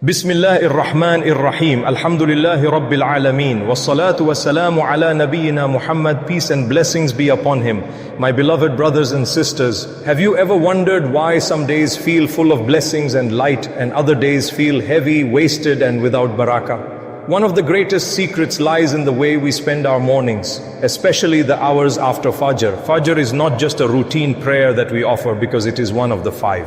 Bismillah ar-Rahman ar-Rahim. Alhamdulillahi Rabbil Alameen. Wassalatu wassalamu ala nabiyyina Muhammad. Peace and blessings be upon him. My beloved brothers and sisters, have you ever wondered why some days feel full of blessings and light and other days feel heavy, wasted and without barakah? One of the greatest secrets lies in the way we spend our mornings, especially the hours after Fajr. Fajr is not just a routine prayer that we offer because it is one of the five.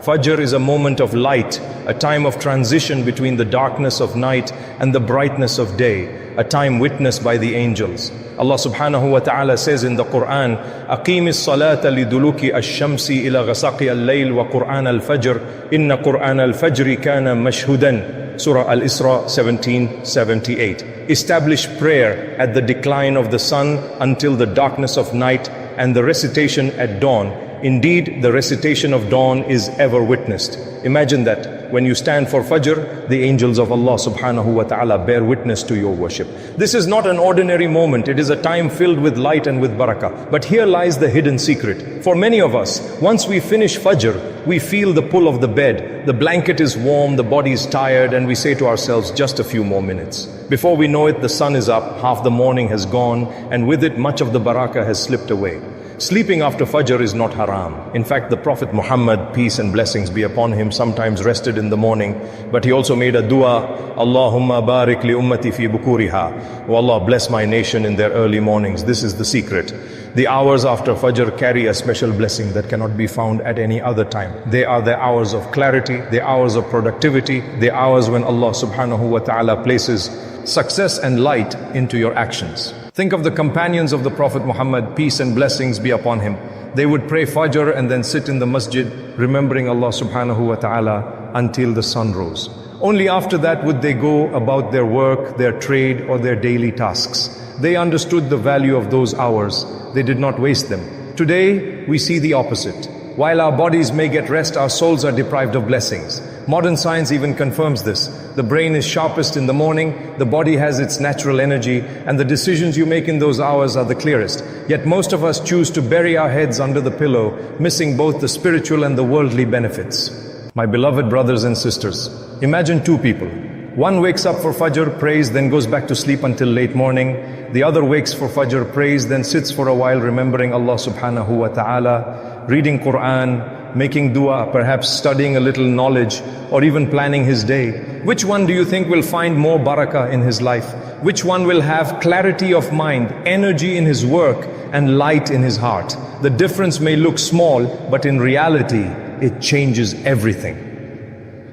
Fajr is a moment of light, a time of transition between the darkness of night and the brightness of day, a time witnessed by the angels. Allah subhanahu wa ta'ala says in the Quran, أَقِيمِ الصَّلَاةَ لِدُلُوكِ الشَّمْسِ إِلَى غَسَقِ اللَّيْلِ وَقُرْآنَ الْفَجْرِ إِنَّ قُرْآنَ الْفَجْرِ كَانَ مَشْهُودًا. Surah Al-Isra 1778. Establish prayer at the decline of the sun until the darkness of night and the recitation at dawn. Indeed, the recitation of dawn is ever witnessed. Imagine that when you stand for Fajr, the angels of Allah subhanahu wa ta'ala bear witness to your worship. This is not an ordinary moment. It is a time filled with light and with barakah. But here lies the hidden secret. For many of us, once we finish Fajr, we feel the pull of the bed. The blanket is warm, the body is tired, and we say to ourselves, just a few more minutes. Before we know it, the sun is up, half the morning has gone, and with it much of the barakah has slipped away. Sleeping after Fajr is not haram. In fact, the Prophet Muhammad, peace and blessings be upon him, sometimes rested in the morning, but he also made a dua, Allahumma barik li ummati fi bukuriha. Oh Allah, bless my nation in their early mornings. This is the secret. The hours after Fajr carry a special blessing that cannot be found at any other time. They are the hours of clarity, the hours of productivity, the hours when Allah subhanahu wa ta'ala places success and light into your actions. Think of the companions of the Prophet Muhammad, peace and blessings be upon him. They would pray Fajr and then sit in the masjid, remembering Allah subhanahu wa ta'ala until the sun rose. Only after that would they go about their work, their trade, or their daily tasks. They understood the value of those hours. They did not waste them. Today, we see the opposite. While our bodies may get rest, our souls are deprived of blessings. Modern science even confirms this. The brain is sharpest in the morning, the body has its natural energy, and the decisions you make in those hours are the clearest. Yet most of us choose to bury our heads under the pillow, missing both the spiritual and the worldly benefits. My beloved brothers and sisters, imagine two people. One wakes up for Fajr, prays, then goes back to sleep until late morning. The other wakes for Fajr, prays, then sits for a while remembering Allah subhanahu wa ta'ala, reading Quran, making dua, perhaps studying a little knowledge, or even planning his day. Which one do you think will find more barakah in his life? Which one will have clarity of mind, energy in his work, and light in his heart? The difference may look small, but in reality, it changes everything.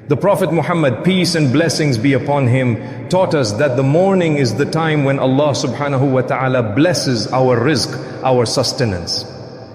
The Prophet Muhammad, peace and blessings be upon him, taught us that the morning is the time when Allah subhanahu wa ta'ala blesses our rizq, our sustenance.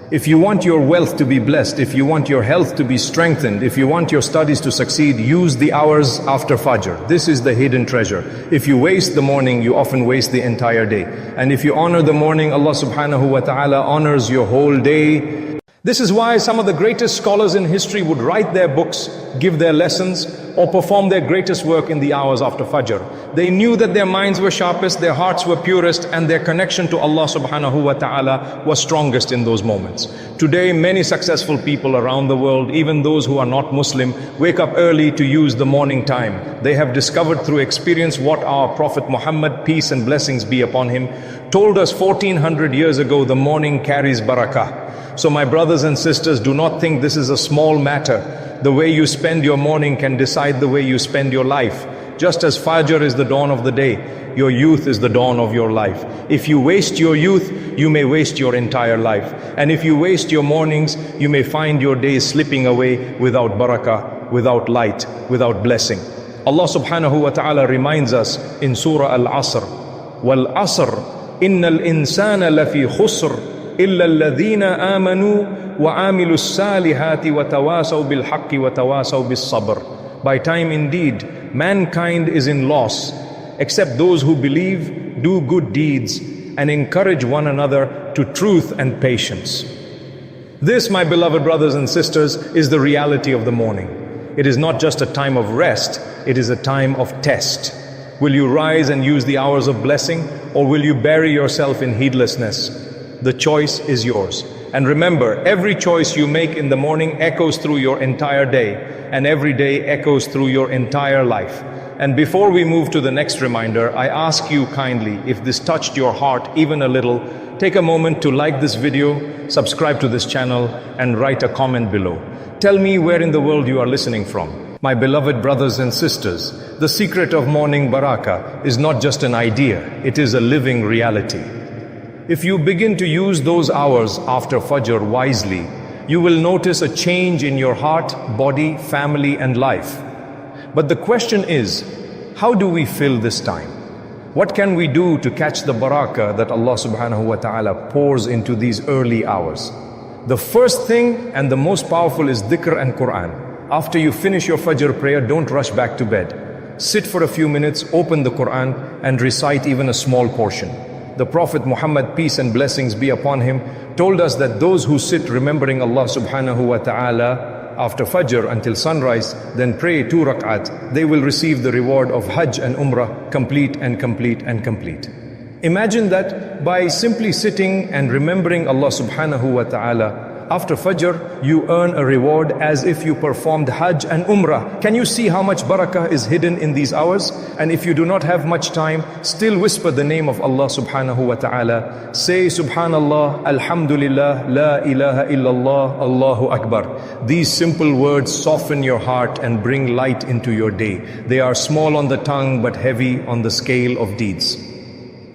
If you want your wealth to be blessed, if you want your health to be strengthened, if you want your studies to succeed, use the hours after Fajr. This is the hidden treasure. If you waste the morning, you often waste the entire day. And if you honor the morning, Allah subhanahu wa ta'ala honors your whole day. This is why some of the greatest scholars in history would write their books, give their lessons, or perform their greatest work in the hours after Fajr. They knew that their minds were sharpest, their hearts were purest, and their connection to Allah subhanahu wa ta'ala was strongest in those moments. Today, many successful people around the world, even those who are not Muslim, wake up early to use the morning time. They have discovered through experience what our Prophet Muhammad, peace and blessings be upon him, told us 1400 years ago: the morning carries barakah. So my brothers and sisters, do not think this is a small matter. The way you spend your morning can decide the way you spend your life. Just as Fajr is the dawn of the day, your youth is the dawn of your life. If you waste your youth, you may waste your entire life. And if you waste your mornings, you may find your days slipping away without barakah, without light, without blessing. Allah subhanahu wa ta'ala reminds us in Surah Al-Asr, وَالْعَصْرِ إِنَّ الْإِنسَانَ لَفِي خُسْرٍ إِلَّا الَّذِينَ آمَنُوا وَعَامِلُوا الصَّالِحَاتِ وَتَوَاسَوْا بِالْحَقِّ وَتَوَاسَوْا بِالصَّبْرِ. By time indeed, mankind is in loss, except those who believe, do good deeds, and encourage one another to truth and patience. This, my beloved brothers and sisters, is the reality of the morning. It is not just a time of rest, it is a time of test. Will you rise and use the hours of blessing, or will you bury yourself in heedlessness? The choice is yours. And remember, every choice you make in the morning echoes through your entire day, and every day echoes through your entire life. And before we move to the next reminder, I ask you kindly, if this touched your heart even a little, take a moment to like this video, subscribe to this channel, and write a comment below. Tell me where in the world you are listening from. My beloved brothers and sisters, the secret of morning barakah is not just an idea, it is a living reality. If you begin to use those hours after Fajr wisely, you will notice a change in your heart, body, family, and life. But the question is, how do we fill this time? What can we do to catch the barakah that Allah subhanahu wa ta'ala pours into these early hours? The first thing and the most powerful is dhikr and Quran. After you finish your Fajr prayer, don't rush back to bed. Sit for a few minutes, open the Quran, and recite even a small portion. The Prophet Muhammad, peace and blessings be upon him, told us that those who sit remembering Allah subhanahu wa ta'ala after Fajr until sunrise, then pray 2 rak'at, they will receive the reward of Hajj and Umrah, complete and complete and complete. Imagine that by simply sitting and remembering Allah subhanahu wa ta'ala after Fajr, you earn a reward as if you performed Hajj and Umrah. Can you see how much barakah is hidden in these hours? And if you do not have much time, still whisper the name of Allah subhanahu wa ta'ala. Say Subhanallah, Alhamdulillah, La ilaha illallah, Allahu Akbar. These simple words soften your heart and bring light into your day. They are small on the tongue but heavy on the scale of deeds.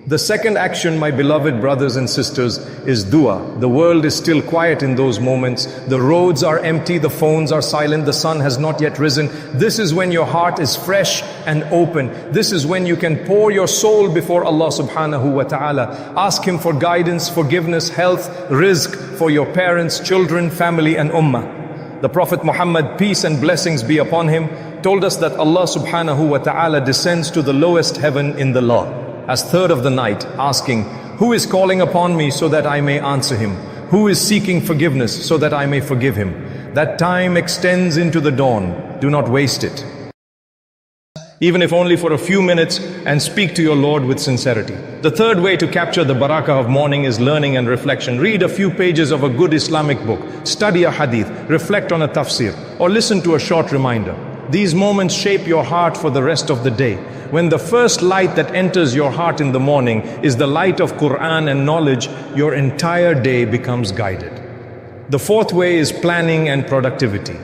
The second action, my beloved brothers and sisters, is dua. The world is still quiet in those moments. The roads are empty, the phones are silent, the sun has not yet risen. This is when your heart is fresh and open. This is when you can pour your soul before Allah subhanahu wa ta'ala. Ask Him for guidance, forgiveness, health, rizq for your parents, children, family and ummah. The Prophet Muhammad, peace and blessings be upon him, told us that Allah subhanahu wa ta'ala descends to the lowest heaven in the law as third of the night, asking, who is calling upon me so that I may answer him? Who is seeking forgiveness so that I may forgive him? That time extends into the dawn. Do not waste it. Even if only for a few minutes, and speak to your Lord with sincerity. The third way to capture the barakah of morning is learning and reflection. Read a few pages of a good Islamic book, study a hadith, reflect on a tafsir, or listen to a short reminder. These moments shape your heart for the rest of the day. When the first light that enters your heart in the morning is the light of Quran and knowledge, your entire day becomes guided. The fourth way is planning and productivity.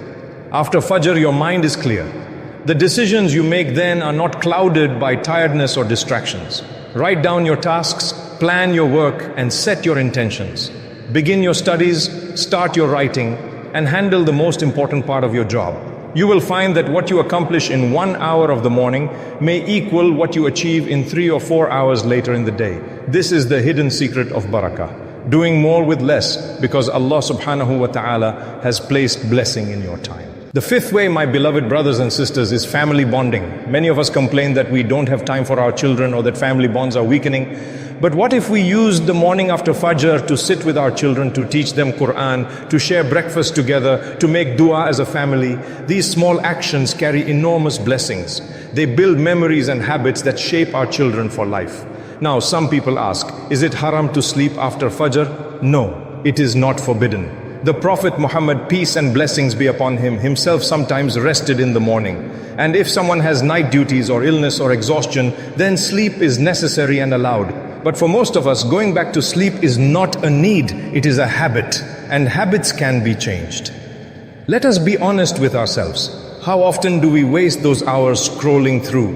After Fajr, your mind is clear. The decisions you make then are not clouded by tiredness or distractions. Write down your tasks, plan your work, and set your intentions. Begin your studies, start your writing, and handle the most important part of your job. You will find that what you accomplish in 1 hour of the morning may equal what you achieve in 3 or 4 hours later in the day. This is the hidden secret of barakah. Doing more with less, because Allah subhanahu wa ta'ala has placed blessing in your time. The fifth way, my beloved brothers and sisters, is family bonding. Many of us complain that we don't have time for our children or that family bonds are weakening. But what if we used the morning after Fajr to sit with our children, to teach them Quran, to share breakfast together, to make dua as a family? These small actions carry enormous blessings. They build memories and habits that shape our children for life. Now, some people ask, is it haram to sleep after Fajr? No, it is not forbidden. The Prophet Muhammad, peace and blessings be upon him, himself sometimes rested in the morning. And if someone has night duties or illness or exhaustion, then sleep is necessary and allowed. But for most of us, going back to sleep is not a need, it is a habit. And habits can be changed. Let us be honest with ourselves. How often do we waste those hours scrolling through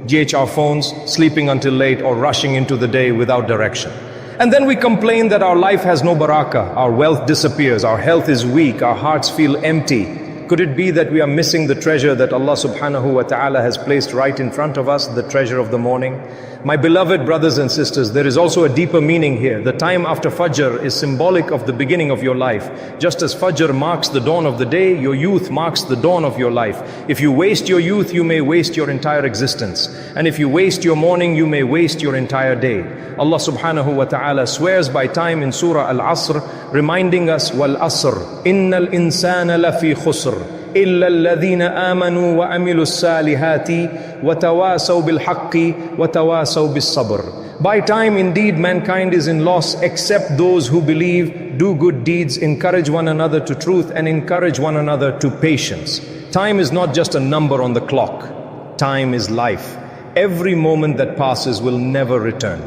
GHR phones, sleeping until late, or rushing into the day without direction? And then we complain that our life has no barakah, our wealth disappears, our health is weak, our hearts feel empty. Could it be that we are missing the treasure that Allah subhanahu wa ta'ala has placed right in front of us, the treasure of the morning? My beloved brothers and sisters, there is also a deeper meaning here. The time after Fajr is symbolic of the beginning of your life. Just as Fajr marks the dawn of the day, your youth marks the dawn of your life. If you waste your youth, you may waste your entire existence. And if you waste your morning, you may waste your entire day. Allah subhanahu wa ta'ala swears by time in Surah Al-Asr, reminding us, Wal Asr, Innal insana lafi khusr. إِلَّا الَّذِينَ آمَنُوا وَعَمِلُوا الصَّالِحَاتِ وَتَوَاسَوْا بِالْحَقِّ وَتَوَاسَوْا بِالصَّبْرِ. By time indeed mankind is in loss except those who believe, do good deeds, encourage one another to truth and encourage one another to patience. Time is not just a number on the clock. Time is life. Every moment that passes will never return.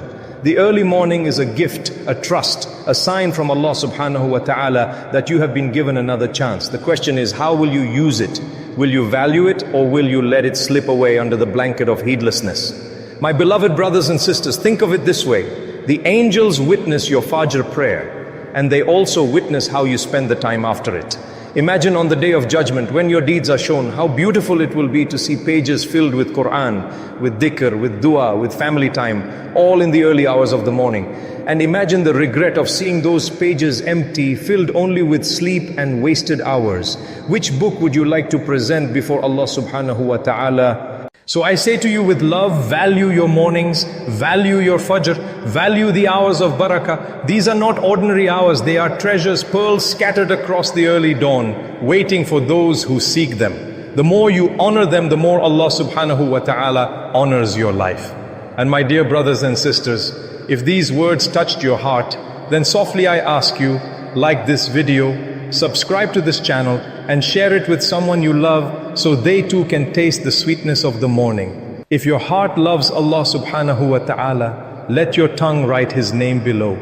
The early morning is a gift, a trust, a sign from Allah subhanahu wa ta'ala that you have been given another chance. The question is, how will you use it? Will you value it or will you let it slip away under the blanket of heedlessness? My beloved brothers and sisters, think of it this way. The angels witness your Fajr prayer and they also witness how you spend the time after it. Imagine on the day of judgment when your deeds are shown, how beautiful it will be to see pages filled with Quran, with dhikr, with dua, with family time, all in the early hours of the morning. And imagine the regret of seeing those pages empty, filled only with sleep and wasted hours. Which book would you like to present before Allah subhanahu wa ta'ala? So I say to you with love, value your mornings, value your Fajr, value the hours of Barakah. These are not ordinary hours, they are treasures, pearls scattered across the early dawn, waiting for those who seek them. The more you honor them, the more Allah subhanahu wa ta'ala honors your life. And my dear brothers and sisters, if these words touched your heart, then softly I ask you, like this video, subscribe to this channel and share it with someone you love so they too can taste the sweetness of the morning. If your heart loves Allah subhanahu wa ta'ala, let your tongue write His name below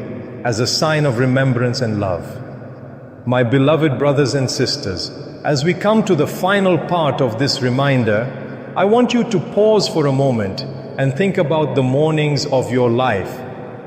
as a sign of remembrance and love. My beloved brothers and sisters, as we come to the final part of this reminder, I want you to pause for a moment and think about the mornings of your life.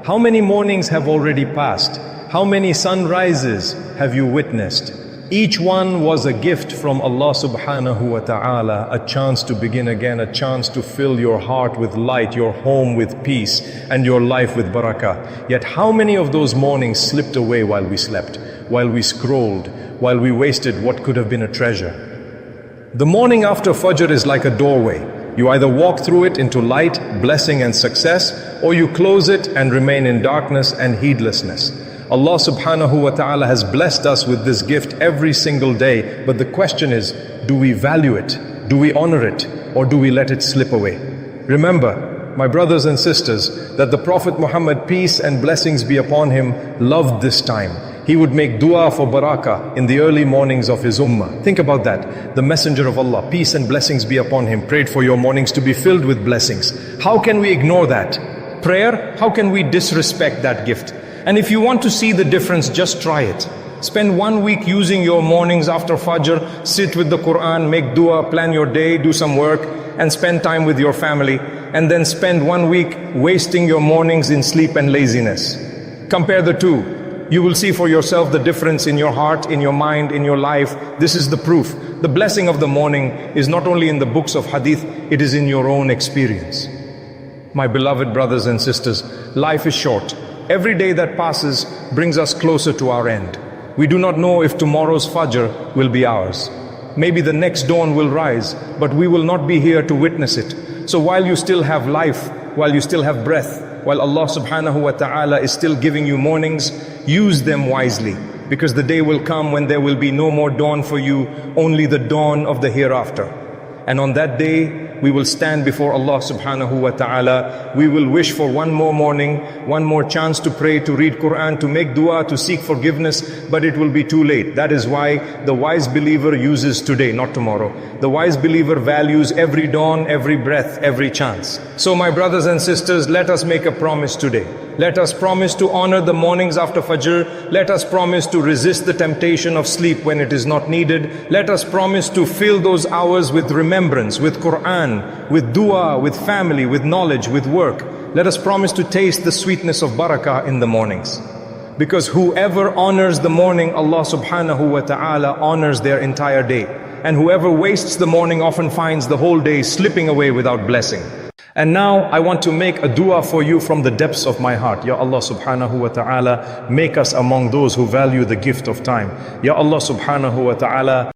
How many mornings have already passed? How many sunrises have you witnessed? Each one was a gift from Allah subhanahu wa ta'ala, a chance to begin again, a chance to fill your heart with light, your home with peace, and your life with barakah. Yet how many of those mornings slipped away while we slept, while we scrolled, while we wasted what could have been a treasure? The morning after Fajr is like a doorway. You either walk through it into light, blessing and success, or you close it and remain in darkness and heedlessness. Allah subhanahu wa ta'ala has blessed us with this gift every single day, but the question is, do we value it? Do we honor it? Or do we let it slip away? Remember, my brothers and sisters, that the Prophet Muhammad, peace and blessings be upon him, loved this time. He would make dua for Barakah in the early mornings of his ummah. Think about that. The Messenger of Allah, peace and blessings be upon him, prayed for your mornings to be filled with blessings. How can we ignore that? Prayer, how can we disrespect that gift? And if you want to see the difference, just try it. Spend 1 week using your mornings after Fajr, sit with the Quran, make dua, plan your day, do some work, and spend time with your family. And then spend 1 week wasting your mornings in sleep and laziness. Compare the two. You will see for yourself the difference in your heart, in your mind, in your life. This is the proof. The blessing of the morning is not only in the books of hadith, it is in your own experience. My beloved brothers and sisters, life is short. Every day that passes brings us closer to our end. We do not know if tomorrow's Fajr will be ours. Maybe the next dawn will rise, but we will not be here to witness it. So while you still have life, while you still have breath, while Allah subhanahu wa ta'ala is still giving you mornings, use them wisely. Because the day will come when there will be no more dawn for you, only the dawn of the hereafter. And on that day, we will stand before Allah subhanahu wa ta'ala. We will wish for one more morning, one more chance to pray, to read Quran, to make dua, to seek forgiveness, but it will be too late. That is why the wise believer uses today, not tomorrow. The wise believer values every dawn, every breath, every chance. So my brothers and sisters, let us make a promise today. Let us promise to honor the mornings after Fajr. Let us promise to resist the temptation of sleep when it is not needed. Let us promise to fill those hours with remembrance, with Quran, with dua, with family, with knowledge, with work. Let us promise to taste the sweetness of Barakah in the mornings. Because whoever honors the morning, Allah subhanahu wa ta'ala honors their entire day. And whoever wastes the morning often finds the whole day slipping away without blessing. And now I want to make a dua for you from the depths of my heart. Ya Allah subhanahu wa ta'ala, make us among those who value the gift of time. Ya Allah subhanahu wa ta'ala,